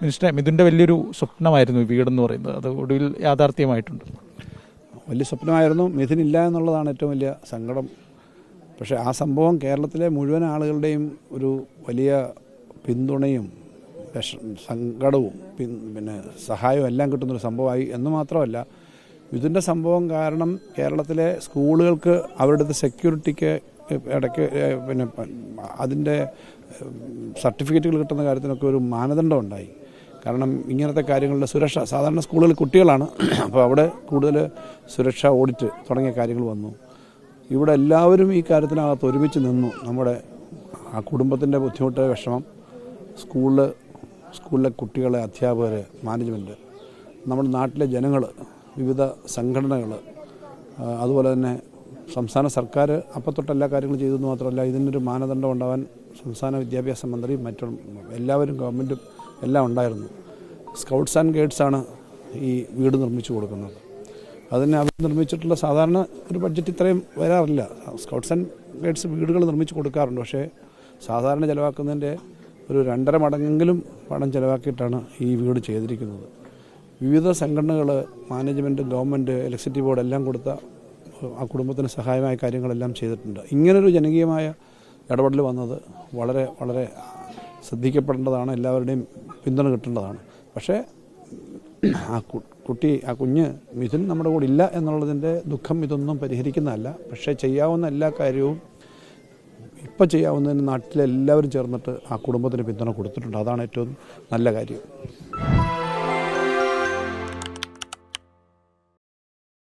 മിനിസ്റ്ററെ, മിഥുൻ്റെ വലിയൊരു സ്വപ്നമായിരുന്നു ഈ വീടെന്ന് പറയുന്നത്, അത് ഒടുവിൽ യാഥാർത്ഥ്യമായിട്ടുണ്ട്. വലിയ സ്വപ്നമായിരുന്നു. മിഥുനില്ല എന്നുള്ളതാണ് ഏറ്റവും വലിയ സങ്കടം. പക്ഷേ ആ സംഭവം കേരളത്തിലെ മുഴുവൻ ആളുകളുടെയും ഒരു വലിയ പിന്തുണയും സങ്കടവും പിന്നെ സഹായവും എല്ലാം കിട്ടുന്നൊരു സംഭവമായി എന്ന് മാത്രമല്ല, മിഥുൻ്റെ സംഭവം കാരണം കേരളത്തിലെ സ്കൂളുകൾക്ക് അവരുടെ സെക്യൂരിറ്റിക്ക് ഇടയ്ക്ക് പിന്നെ അതിൻ്റെ സർട്ടിഫിക്കറ്റുകൾ കിട്ടുന്ന കാര്യത്തിനൊക്കെ ഒരു മാനദണ്ഡം ഉണ്ടായി. കാരണം ഇങ്ങനത്തെ കാര്യങ്ങളുടെ സുരക്ഷ, സാധാരണ സ്കൂളുകളിൽ കുട്ടികളാണ്, അപ്പോൾ അവിടെ കൂടുതൽ സുരക്ഷാ ഓഡിറ്റ് തുടങ്ങിയ കാര്യങ്ങൾ വന്നു. ഇവിടെ എല്ലാവരും ഈ കാര്യത്തിനകത്ത് ഒരുമിച്ച് നിന്നു. നമ്മുടെ ആ കുടുംബത്തിൻ്റെ ബുദ്ധിമുട്ട്, വിഷമം, സ്കൂളിലെ കുട്ടികളെ, അധ്യാപകർ, മാനേജ്മെൻറ്റ്, നമ്മുടെ നാട്ടിലെ ജനങ്ങൾ, വിവിധ സംഘടനകൾ, അതുപോലെ തന്നെ സംസ്ഥാന സർക്കാർ അപ്പം തൊട്ട് എല്ലാ കാര്യങ്ങളും ചെയ്തെന്ന് മാത്രമല്ല, ഇതിനൊരു മാനദണ്ഡം ഉണ്ടാവാൻ സംസ്ഥാന വിദ്യാഭ്യാസ മന്ത്രിയും മറ്റും എല്ലാവരും, ഗവൺമെൻറ്റും എല്ലാം ഉണ്ടായിരുന്നു. സ്കൗട്ട്സ് ആൻഡ് ഗൈഡ്സാണ് ഈ വീട് നിർമ്മിച്ചു കൊടുക്കുന്നത്. അതിന് അവർ നിർമ്മിച്ചിട്ടുള്ള സാധാരണ ഒരു ബഡ്ജറ്റ് ഇത്രയും വരാറില്ല. സ്കൗട്ട്സ് ആൻഡ് ഗൈഡ്സ് വീടുകൾ നിർമ്മിച്ച് കൊടുക്കാറുണ്ട്. പക്ഷേ സാധാരണ ചിലവാക്കുന്നതിൻ്റെ ഒരു 2.5 മടങ്ങെങ്കിലും പണം ചിലവാക്കിയിട്ടാണ് ഈ വീട് ചെയ്തിരിക്കുന്നത്. വിവിധ സംഘടനകൾ, മാനേജ്മെൻറ്റ്, ഗവൺമെൻറ്, ഇലക്ട്രിസിറ്റി ബോർഡ് എല്ലാം കൊടുത്ത ആ കുടുംബത്തിന് സഹായമായ കാര്യങ്ങളെല്ലാം ചെയ്തിട്ടുണ്ട്. ഇങ്ങനൊരു ജനകീയമായ ഇടപെടൽ വന്നത് വളരെ വളരെ ശ്രദ്ധിക്കപ്പെടേണ്ടതാണ്, എല്ലാവരുടെയും പിന്തുണ കിട്ടേണ്ടതാണ്. പക്ഷേ ആ കുഞ്ഞ് മിഥുൻ നമ്മുടെ കൂടെ ഇല്ല എന്നുള്ളതിൻ്റെ ദുഃഖം ഇതൊന്നും പരിഹരിക്കുന്നതല്ല. പക്ഷേ ചെയ്യാവുന്ന എല്ലാ കാര്യവും ഇപ്പോൾ ചെയ്യാവുന്നതിന് നാട്ടിലെല്ലാവരും ചേർന്നിട്ട് ആ കുടുംബത്തിന് പിന്തുണ കൊടുത്തിട്ടുണ്ട്. അതാണ് ഏറ്റവും നല്ല കാര്യം.